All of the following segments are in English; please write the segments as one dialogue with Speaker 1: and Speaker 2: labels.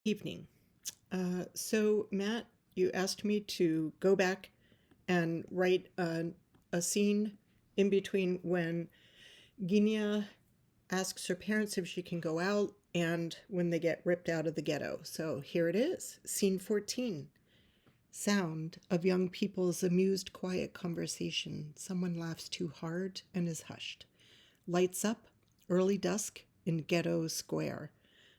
Speaker 1: Evening. So, Matt, you asked me to go back and write a scene in between when Ginia asks her parents if she can go out and when they get ripped out of the ghetto. So, here it is. Scene 14. Sound of young people's amused, quiet conversation. Someone laughs too hard and is hushed. Lights up, early dusk in Ghetto Square.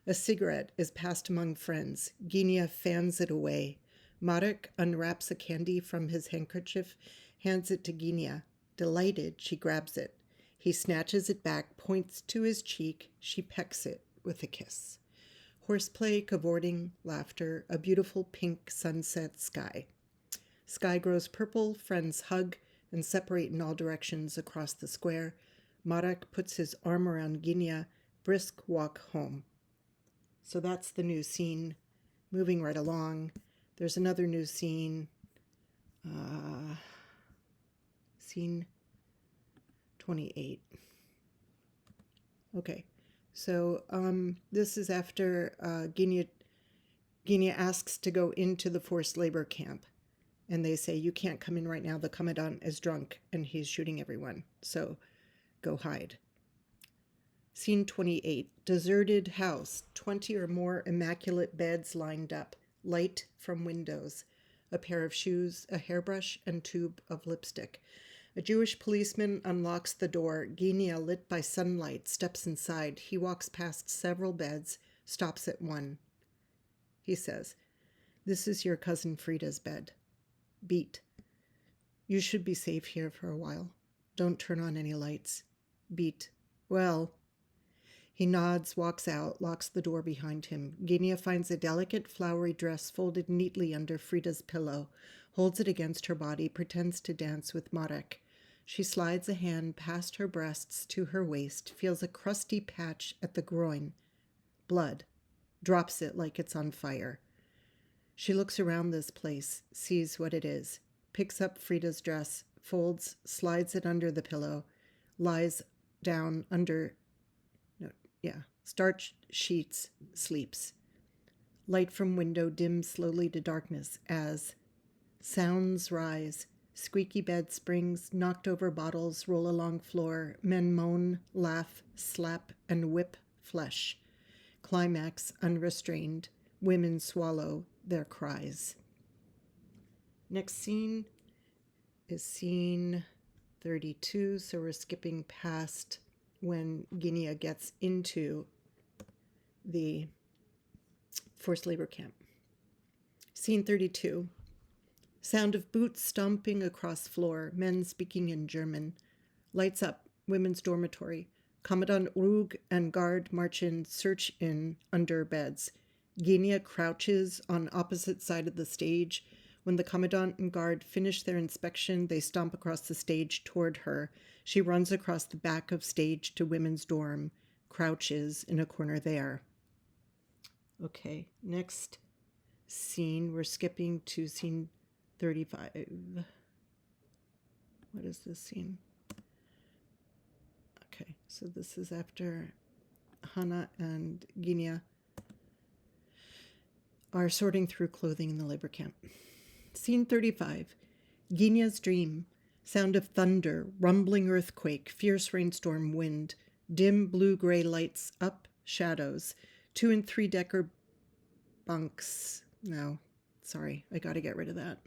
Speaker 1: A cigarette is passed among friends. Ginia fans it away. Marek unwraps a candy from his handkerchief, hands it to Ginia. Delighted, she grabs it. He snatches it back, points to his cheek. She pecks it with a kiss. Horseplay, cavorting, laughter, a beautiful pink sunset sky. Sky grows purple, friends hug and separate in all directions across the square. Marek puts his arm around Ginia, brisk walk home. So that's the new scene. Moving right along, there's another new scene. Scene 28. Okay, so this is after Ginia asks to go into the forced labor camp. And they say, you can't come in right now. The commandant is drunk and he's shooting everyone. So go hide. Scene 28. Deserted house. 20 or more immaculate beds lined up. Light from windows. A pair of shoes, a hairbrush, and tube of lipstick. A Jewish policeman unlocks the door. Ginia, lit by sunlight, steps inside. He walks past several beds, stops at one. He says, "This is your cousin Frida's bed." Beat. "You should be safe here for a while. Don't turn on any lights." Beat. "Well." He nods, walks out, locks the door behind him. Ginia finds a delicate, flowery dress folded neatly under Frida's pillow, holds it against her body, pretends to dance with Marek. She slides a hand past her breasts to her waist, feels a crusty patch at the groin. Blood. Drops it like it's on fire. She looks around this place, sees what it is, picks up Frida's dress, folds, slides it under the pillow, lies down under starch sheets, sleeps. Light from window dims slowly to darkness as sounds rise. Squeaky bed springs, knocked over bottles roll along floor. Men moan, laugh, slap, and whip flesh. Climax unrestrained. Women swallow their cries. Next scene is scene 32, so we're skipping past when Ginia gets into the forced labor camp. Scene 32. Sound of boots stomping across floor, men speaking in German. Lights up, women's dormitory. Commandant Rug and guard march in, search in under beds. Ginia crouches on opposite side of the stage. When the commandant and guard finish their inspection, they stomp across the stage toward her. She runs across the back of stage to women's dorm, crouches in a corner there. Okay, next scene, we're skipping to scene 35. What is this scene? Okay, so this is after Hannah and Ginia are sorting through clothing in the labor camp. Scene 35. Ginia's dream. Sound of thunder, rumbling earthquake, fierce rainstorm wind, dim blue-gray lights up, shadows, 2 and 3 decker bunks. No, sorry, I gotta get rid of that.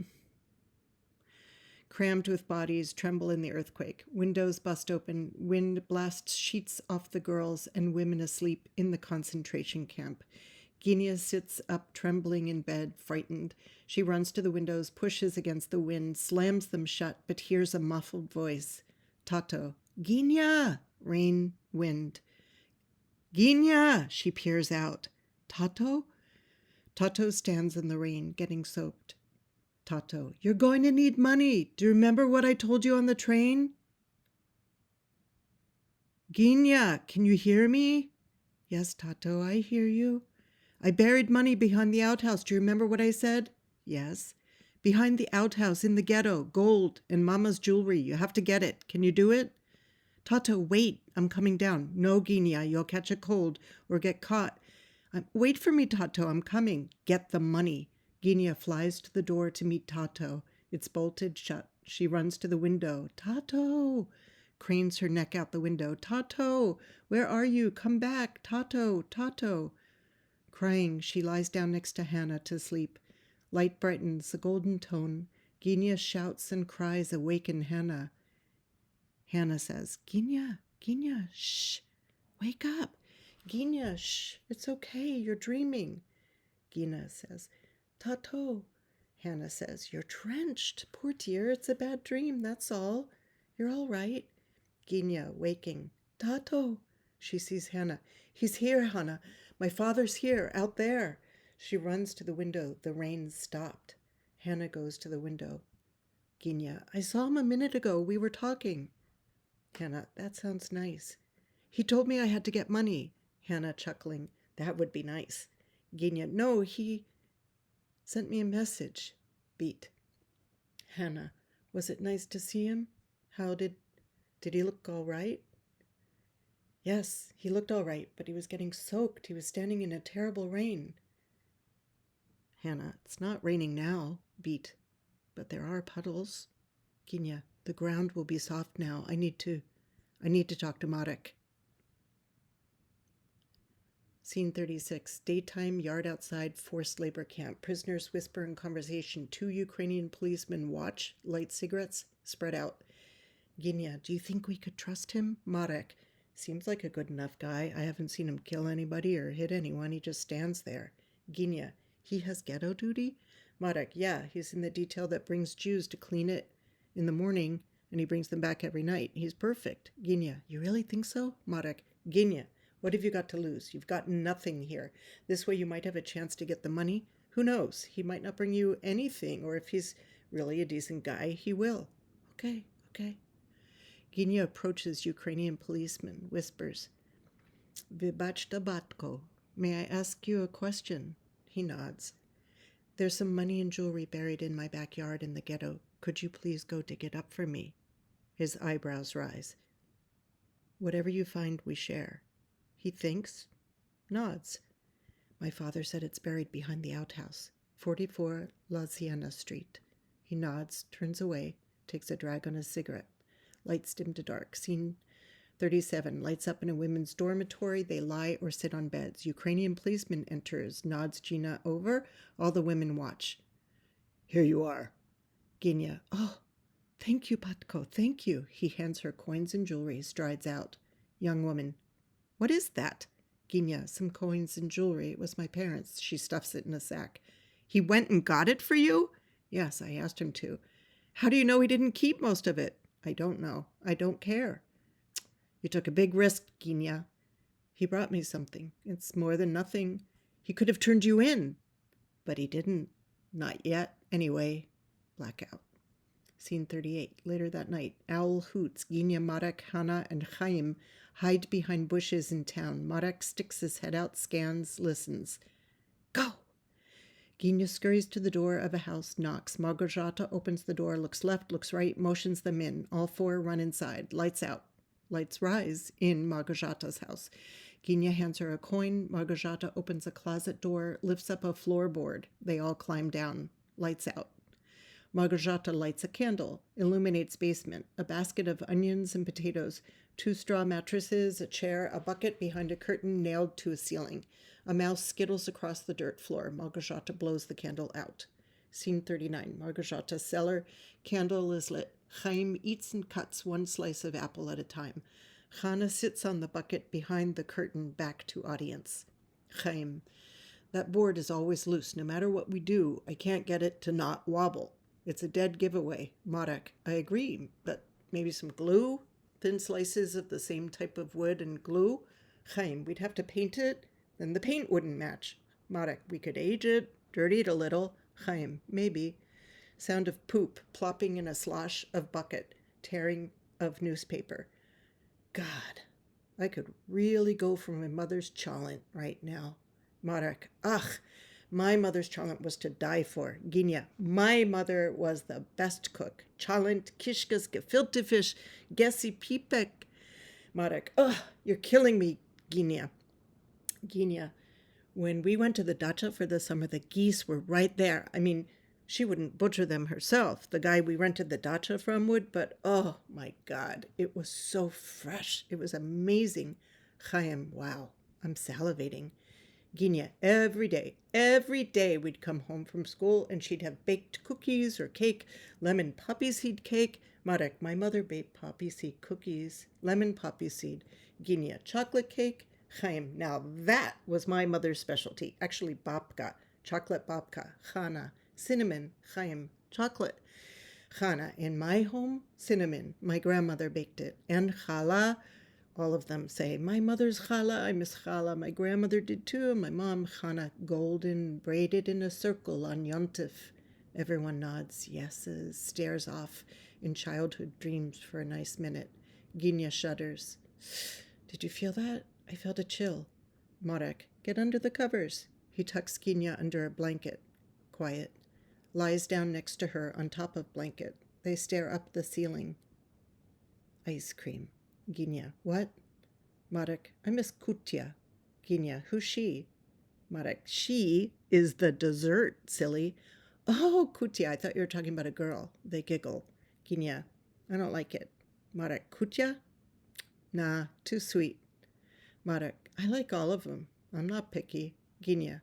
Speaker 1: Crammed with bodies, tremble in the earthquake. Windows bust open, wind blasts sheets off the girls and women asleep in the concentration camp. Ginia sits up, trembling in bed, frightened. She runs to the windows, pushes against the wind, slams them shut, but hears a muffled voice. Tato. "Ginia!" Rain, wind. "Ginia!" She peers out. "Tato?" Tato stands in the rain, getting soaked. Tato. "You're going to need money. Do you remember what I told you on the train?" "Ginia, can you hear me?" "Yes, Tato, I hear you." "I buried money behind the outhouse. Do you remember what I said?" "Yes." "Behind the outhouse in the ghetto, gold and Mama's jewelry. You have to get it. Can you do it?" "Tato, wait. I'm coming down." "No, Ginia, you'll catch a cold or get caught. Wait for me, Tato, I'm coming. Get the money. Ginia flies to the door to meet Tato. It's bolted shut. She runs to the window. Tato! Cranes her neck out the window. Tato! Where are you? Come back! Tato! Tato! Crying, she lies down next to Hannah to sleep. Light brightens, a golden tone. Ginia shouts and cries awaken Hannah. Hannah says, Ginia, shh, wake up. Ginia, shh, it's okay, you're dreaming. Gina says, Tato. Hannah says, you're drenched. Poor dear, it's a bad dream, that's all. You're all right. Ginia, waking. Tato. She sees Hannah. He's here, Hannah. My father's here, out there. She runs to the window. The rain's stopped. Hannah goes to the window. Ginia, I saw him a minute ago. We were talking. Hannah, that sounds nice. He told me I had to get money. Hannah, chuckling, that would be nice. Ginia, no, he sent me a message. Beat. Hannah, was it nice to see him? How did he look all right? Yes, he looked all right, but he was getting soaked. He was standing in a terrible rain. Hannah, it's not raining now. Beat. But there are puddles. Ginia, the ground will be soft now. I need to talk to Marek. Scene 36. Daytime, yard outside, forced labor camp. Prisoners whisper in conversation. 2 Ukrainian policemen watch, light cigarettes, spread out. Ginia, do you think we could trust him? Marek, seems like a good enough guy. I haven't seen him kill anybody or hit anyone. He just stands there. Ginia, he has ghetto duty? Marek, yeah, he's in the detail that brings Jews to clean it in the morning, and he brings them back every night. He's perfect. Ginia, you really think so? Marek, Ginia, what have you got to lose? You've got nothing here. This way you might have a chance to get the money. Who knows? He might not bring you anything, or if he's really a decent guy, he will. Okay. Ginia approaches Ukrainian policeman, whispers, Vibachta Batko, may I ask you a question? He nods. There's some money and jewelry buried in my backyard in the ghetto. Could you please go dig it up for me? His eyebrows rise. Whatever you find, we share. He thinks, nods. My father said it's buried behind the outhouse, 44 La Siena Street. He nods, turns away, takes a drag on his cigarette. Lights dim to dark. Scene 37. Lights up in a women's dormitory. They lie or sit on beds. Ukrainian policeman enters, nods Gina over. All the women watch. Here you are. Ginia. Oh, thank you, Patko, thank you. He hands her coins and jewelry, strides out. Young woman. What is that? Ginia. Some coins and jewelry. It was my parents'. She stuffs it in a sack. He went and got it for you? Yes, I asked him to. How do you know he didn't keep most of it? I don't know. I don't care. You took a big risk, Ginia. He brought me something. It's more than nothing. He could have turned you in. But he didn't. Not yet. Anyway, blackout. Scene 38. Later that night, owl hoots. Ginia, Marek, Hannah, and Chaim hide behind bushes in town. Marek sticks his head out, scans, listens. Go! Ginia scurries to the door of a house, knocks. Margojata opens the door, looks left, looks right, motions them in. All 4 run inside. Lights out. Lights rise in Margojata's house. Ginia hands her a coin. Margojata opens a closet door, lifts up a floorboard. They all climb down. Lights out. Margojata lights a candle, illuminates basement, a basket of onions and potatoes, 2 straw mattresses, a chair, a bucket behind a curtain nailed to a ceiling. A mouse skittles across the dirt floor. Margojata blows the candle out. Scene 39. Margojata's cellar. Candle is lit. Chaim eats and cuts 1 slice of apple at a time. Hannah sits on the bucket behind the curtain, back to audience. Chaim. That board is always loose. No matter what we do, I can't get it to not wobble. It's a dead giveaway. Marek. I agree, but maybe some glue? Thin slices of the same type of wood and glue? Chaim. We'd have to paint it. Then the paint wouldn't match. Marek. We could age it, dirty it a little. Chaim. Maybe. Sound of poop plopping in a slosh of bucket, tearing of newspaper. God, I could really go for my mother's chalent right now. Marek. Ach, my mother's chalent was to die for. Ginia. My mother was the best cook. Chalent, kishkas, gefilte fish, gessi pipek. Marek. Ugh, you're killing me, Ginia. Ginia. When we went to the dacha for the summer, the geese were right there. I mean, she wouldn't butcher them herself. The guy we rented the dacha from would, but oh my God, it was so fresh. It was amazing. Chaim, wow, I'm salivating. Ginya, every day we'd come home from school and she'd have baked cookies or cake, lemon poppy seed cake. Marek, my mother baked poppy seed cookies, lemon poppy seed. Ginya, chocolate cake. Chaim, now that was my mother's specialty. Actually, babka, chocolate babka, chana, cinnamon, Chaim, chocolate. Chana, in my home, cinnamon. My grandmother baked it. And challah, all of them say, my mother's challah, I miss challah. My grandmother did too. My mom, chana, golden, braided in a circle on Yontif. Everyone nods, yeses, stares off in childhood dreams for a nice minute. Ginya shudders. Did you feel that? I felt a chill. Marek, get under the covers. He tucks Ginya under a blanket. Quiet. Lies down next to her on top of blanket. They stare up the ceiling. Ice cream. Ginya, what? Marek, I miss Kutya. Ginya, who's she? Marek, she is the dessert, silly. Oh, Kutya, I thought you were talking about a girl. They giggle. Ginya, I don't like it. Marek, Kutya? Nah, too sweet. Marek, I like all of them. I'm not picky. Ginya,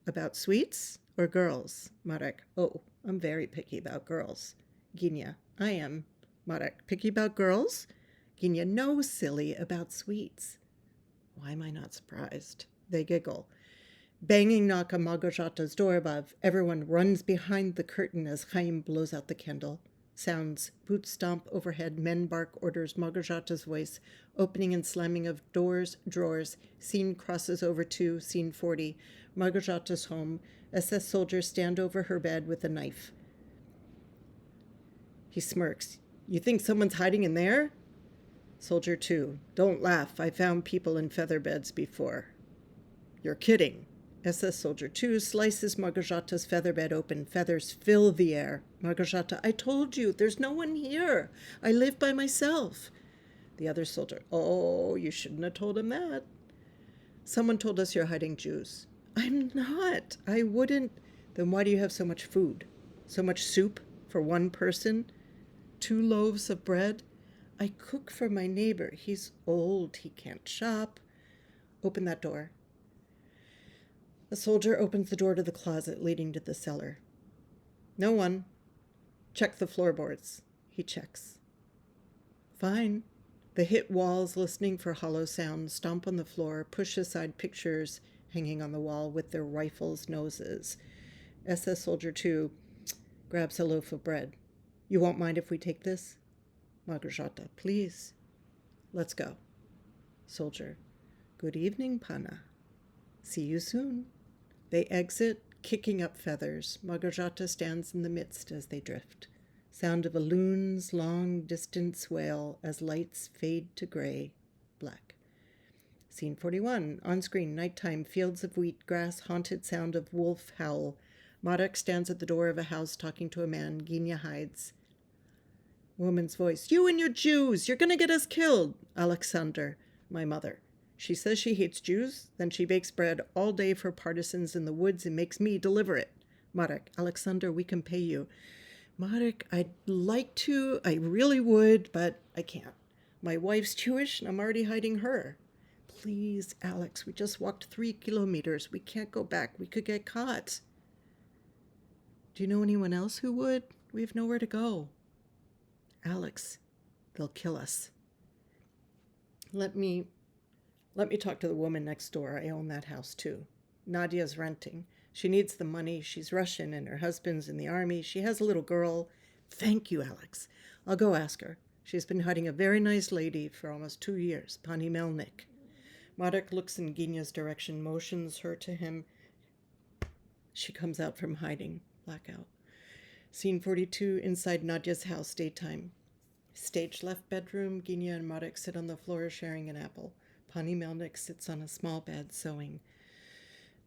Speaker 1: about sweets or girls? Marek, oh, I'm very picky about girls. Ginya, I am. Marek, picky about girls? Ginya, no, silly, about sweets. Why am I not surprised? They giggle. Banging knock on Margajata's door above. Everyone runs behind the curtain as Chaim blows out the candle. Sounds, boot stomp overhead, men bark orders, Margajata's voice, opening and slamming of doors, drawers. Scene crosses over to scene 40. Margajata's home. SS soldiers stand over her bed with a knife. He smirks. You think someone's hiding in there? Soldier 2. Don't laugh. I found people in feather beds before. You're kidding. SS Soldier 2 slices Margajata's feather bed open. Feathers fill the air. Margajata, I told you, there's no one here. I live by myself. The other soldier, oh, you shouldn't have told him that. Someone told us you're hiding Jews. I'm not. I wouldn't. Then why do you have so much food? So much soup for one person? 2 loaves of bread? I cook for my neighbor. He's old. He can't shop. Open that door. A soldier opens the door to the closet leading to the cellar. No one. Check the floorboards. He checks. Fine. They hit walls listening for hollow sounds, stomp on the floor, push aside pictures hanging on the wall with their rifles' noses. SS Soldier 2 grabs a loaf of bread. You won't mind if we take this? Margajata, please. Let's go. Soldier, good evening, Pana. See you soon. They exit, kicking up feathers. Margajata stands in the midst as they drift. Sound of a loon's long distance wail as lights fade to gray, black. Scene 41. On screen, nighttime, fields of wheat, grass, haunted sound of wolf howl. Marek stands at the door of a house talking to a man. Ginya hides. Woman's voice. You and your Jews! You're going to get us killed! Alexander, my mother. She says she hates Jews, then she bakes bread all day for partisans in the woods and makes me deliver it. Marek, Alexander, we can pay you. Marek, I'd like to, I really would, but I can't. My wife's Jewish and I'm already hiding her. Please, Alex, we just walked 3 kilometers. We can't go back. We could get caught. Do you know anyone else who would? We have nowhere to go. Alex, they'll kill us. Let me talk to the woman next door. I own that house too. Nadia's renting. She needs the money. She's Russian and her husband's in the army. She has a little girl. Thank you, Alex. I'll go ask her. She's been hiding a very nice lady for almost 2 years, Pani Melnik. Marek looks in Ginya's direction, motions her to him. She comes out from hiding. Blackout. Scene 42, inside Nadia's house, daytime. Stage left bedroom. Ginya and Marek sit on the floor sharing an apple. Pani Melnik sits on a small bed sewing.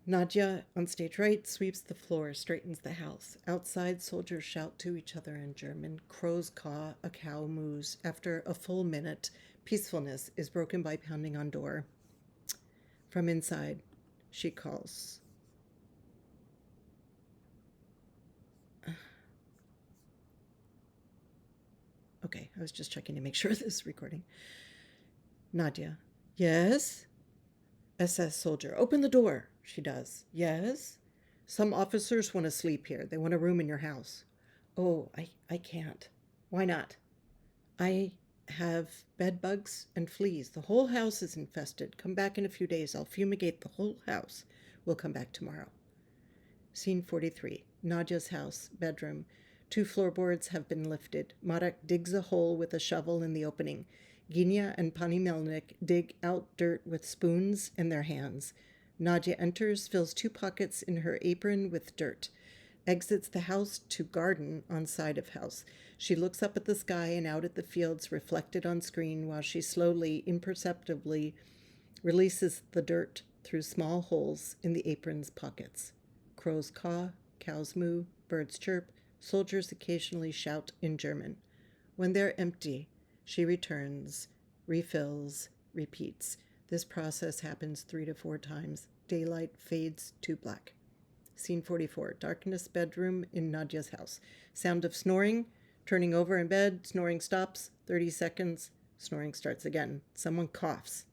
Speaker 1: Nadia, on stage right, sweeps the floor, straightens the house. Outside, soldiers shout to each other in German. Crows caw, a cow moos. After a full minute, peacefulness is broken by pounding on door. From inside, she calls. Okay, I was just checking to make sure this is recording. Nadia. Yes? SS soldier. Open the door. She does. Yes? Some officers want to sleep here. They want a room in your house. Oh, I can't. Why not? I have bed bugs and fleas. The whole house is infested. Come back in a few days. I'll fumigate the whole house. We'll come back tomorrow. Scene 43. Nadia's house, bedroom. 2 floorboards have been lifted. Marek digs a hole with a shovel in the opening. Ginia and Pani Melnik dig out dirt with spoons in their hands. Nadia enters, fills 2 pockets in her apron with dirt. Exits the house to garden on side of house. She looks up at the sky and out at the fields reflected on screen while she slowly, imperceptibly releases the dirt through small holes in the apron's pockets. Crows caw, cows moo, birds chirp, soldiers occasionally shout in German. When they're empty, she returns, refills, repeats. This process happens 3 to 4 times. Daylight fades to black. Scene 44. Darkness bedroom in Nadia's house. Sound of snoring. Turning over in bed. Snoring stops. 30 seconds. Snoring starts again. Someone coughs.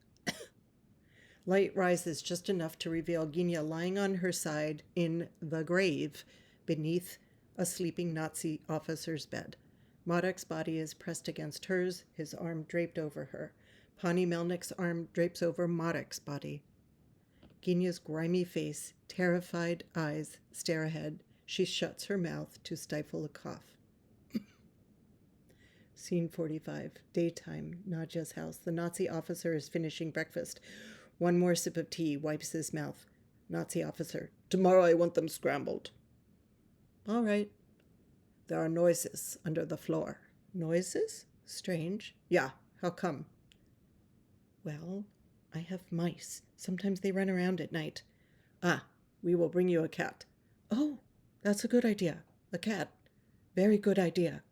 Speaker 1: Light rises just enough to reveal Ginia lying on her side in the grave beneath a sleeping Nazi officer's bed. Marek's body is pressed against hers, his arm draped over her. Pani Melnik's arm drapes over Marek's body. Ginia's grimy face, terrified eyes stare ahead. She shuts her mouth to stifle a cough. Scene 45. Daytime, Nadia's house. The Nazi officer is finishing breakfast. 1 more sip of tea, wipes his mouth. Nazi officer. Tomorrow I want them scrambled. All right. There are noises under the floor. Noises? Strange. Yeah, how come? Well, I have mice. Sometimes they run around at night. Ah, we will bring you a cat. Oh, that's a good idea. A cat. Very good idea.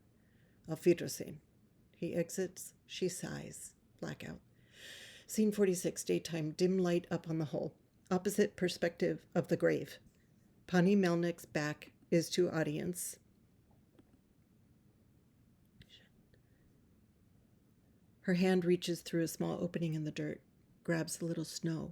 Speaker 1: Auf Wiedersehen. He exits. She sighs. Blackout. Scene 46. Daytime. Dim light up on the hole. Opposite perspective of the grave. Pani Melnik's back is to audience. Her hand reaches through a small opening in the dirt, grabs a little snow.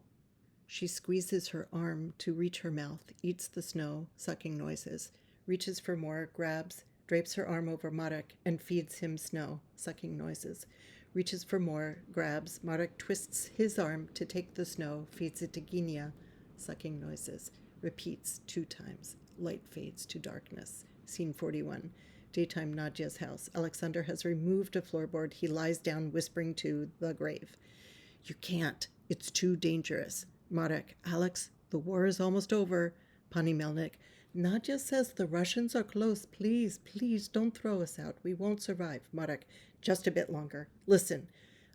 Speaker 1: She squeezes her arm to reach her mouth, eats the snow, sucking noises, reaches for more, grabs, drapes her arm over Marek and feeds him snow, sucking noises. Reaches for more, grabs, Marek twists his arm to take the snow, feeds it to Ginia, sucking noises. Repeats 2 times. Light fades to darkness. Scene 41. Daytime, Nadia's house. Alexander has removed a floorboard. He lies down, whispering to the grave. You can't. It's too dangerous. Marek. Alex, the war is almost over. Pani Melnik. Nadia says the Russians are close. Please, please don't throw us out. We won't survive. Marek. Just a bit longer. Listen.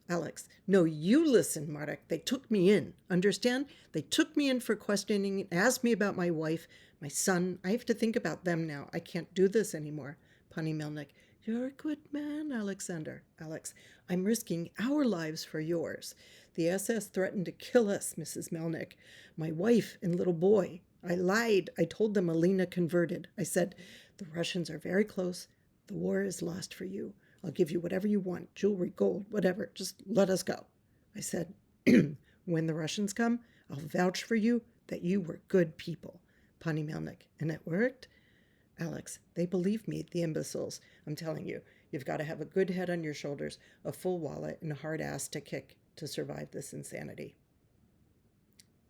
Speaker 1: Alex. No, you listen, Marek. They took me in. Understand? They took me in for questioning, asked me about my wife, my son. I have to think about them now. I can't do this anymore. Pani Melnik. You're a good man, Alexander. Alex. I'm risking our lives for yours. The SS threatened to kill us, Mrs. Melnik. My wife and little boy. I lied. I told them Alina converted. I said, the Russians are very close. The war is lost for you. I'll give you whatever you want, jewelry, gold, whatever. Just let us go. I said, when the Russians come, I'll vouch for you that you were good people. Pani Melnik. And it worked? Alex. They believe me, the imbeciles. I'm telling you, you've got to have a good head on your shoulders, a full wallet, and a hard ass to kick to survive this insanity.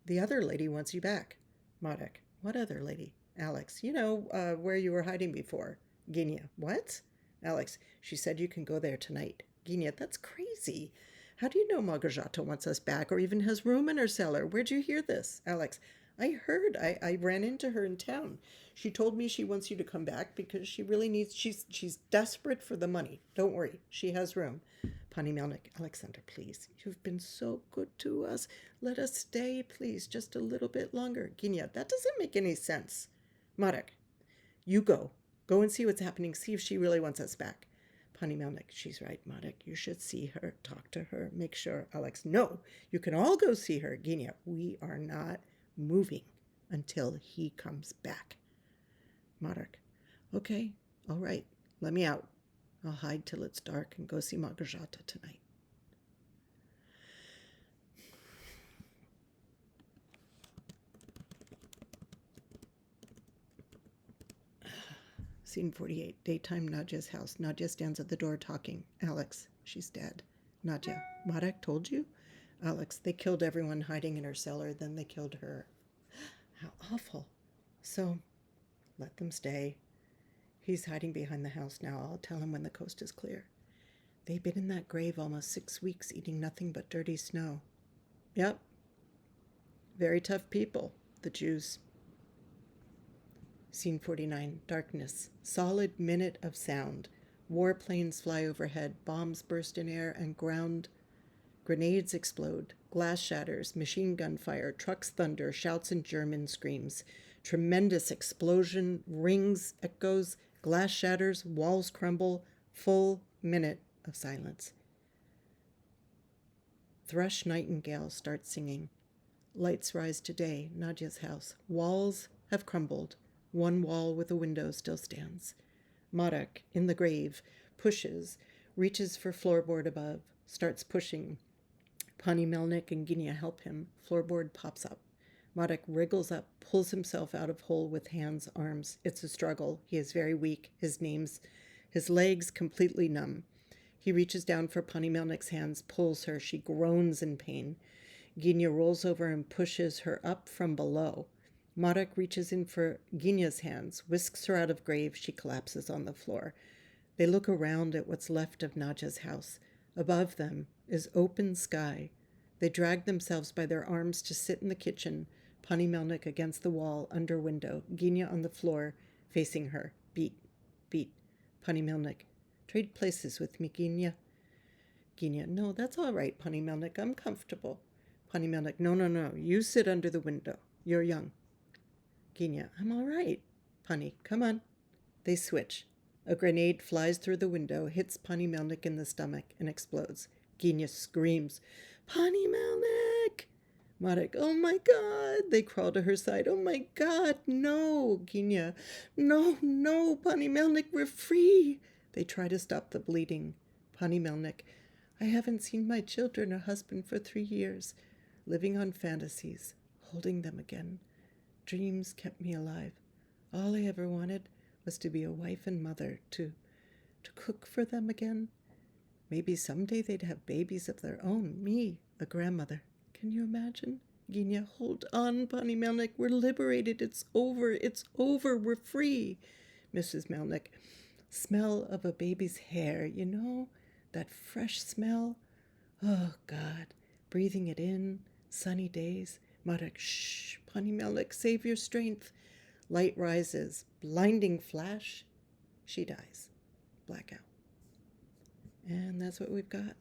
Speaker 1: The other lady wants you back. Marek. What other lady? Alex. You know, where you were hiding before. Ginia. What? Alex. She said you can go there tonight. Ginia. That's crazy. How do you know Małgorzata wants us back or even has room in her cellar? Where'd you hear this? Alex. I heard. I ran into her in town. She told me she wants you to come back because she really needs, she's desperate for the money. Don't worry. She has room. Pani Melnik. Alexander, please. You've been so good to us. Let us stay, please, just a little bit longer. Ginia. That doesn't make any sense. Marek. You go. Go and see what's happening. See if she really wants us back. Pani Melnik. She's right, Marek. You should see her. Talk to her. Make sure. Alex. No. You can all go see her. Ginia. We are not moving until he comes back. Marek, okay, all right, let me out. I'll hide till it's dark and go see Margarzata tonight. Scene 48, daytime, Nadia's house. Nadia stands at the door talking. Alex, she's dead. Nadia, Marek told you? Alex, they killed everyone hiding in her cellar, then they killed her. How awful. So, let them stay. He's hiding behind the house now. I'll tell him when the coast is clear. They've been in that grave almost 6 weeks, eating nothing but dirty snow. Yep. Very tough people, the Jews. Scene 49, darkness. Solid minute of sound. Warplanes fly overhead, bombs burst in air and ground. Grenades explode, glass shatters, machine gun fire, trucks thunder, shouts and German screams. Tremendous explosion, rings, echoes, glass shatters, walls crumble. Full minute of silence. Thrush nightingale starts singing. Lights rise today, Nadia's house. Walls have crumbled. One wall with a window still stands. Marek, in the grave, pushes, reaches for floorboard above, starts pushing. Pani Melnik and Ginia help him. Floorboard pops up. Marek wriggles up, pulls himself out of hole with hands, arms. It's a struggle. He is very weak, his legs completely numb. He reaches down for Pani Melnik's hands, pulls her. She groans in pain. Ginia rolls over and pushes her up from below. Marek reaches in for Ginia's hands, whisks her out of grave. She collapses on the floor. They look around at what's left of Nadia's house. Above them is open sky. They drag themselves by their arms to sit in the kitchen, Pani Melnik against the wall, under window, Ginia on the floor, facing her. Beat, beat. Pani Melnik, trade places with me, Ginia. Ginia, no, that's all right, Pani Melnik, I'm comfortable. Pani Melnik, no, you sit under the window. You're young. Ginia, I'm all right. Pani, come on. They switch. A grenade flies through the window, hits Pani Melnik in the stomach, and explodes. Ginia screams, Pani Melnik! Marek, oh my God! They crawl to her side. Oh my God, no! Ginia, no, Pani Melnik, we're free! They try to stop the bleeding. Pani Melnik, I haven't seen my children or husband for 3 years. Living on fantasies, holding them again. Dreams kept me alive. All I ever wanted was to be a wife and mother, to cook for them again. Maybe someday they'd have babies of their own, me, a grandmother. Can you imagine? Ginia, hold on, Pani Melnik, we're liberated, it's over, we're free. Mrs. Melnik, smell of a baby's hair, you know, that fresh smell. Oh, God, breathing it in, sunny days. Marek, shh, Pani Melnik, save your strength. Light rises, blinding flash. She dies. Blackout. And that's what we've got.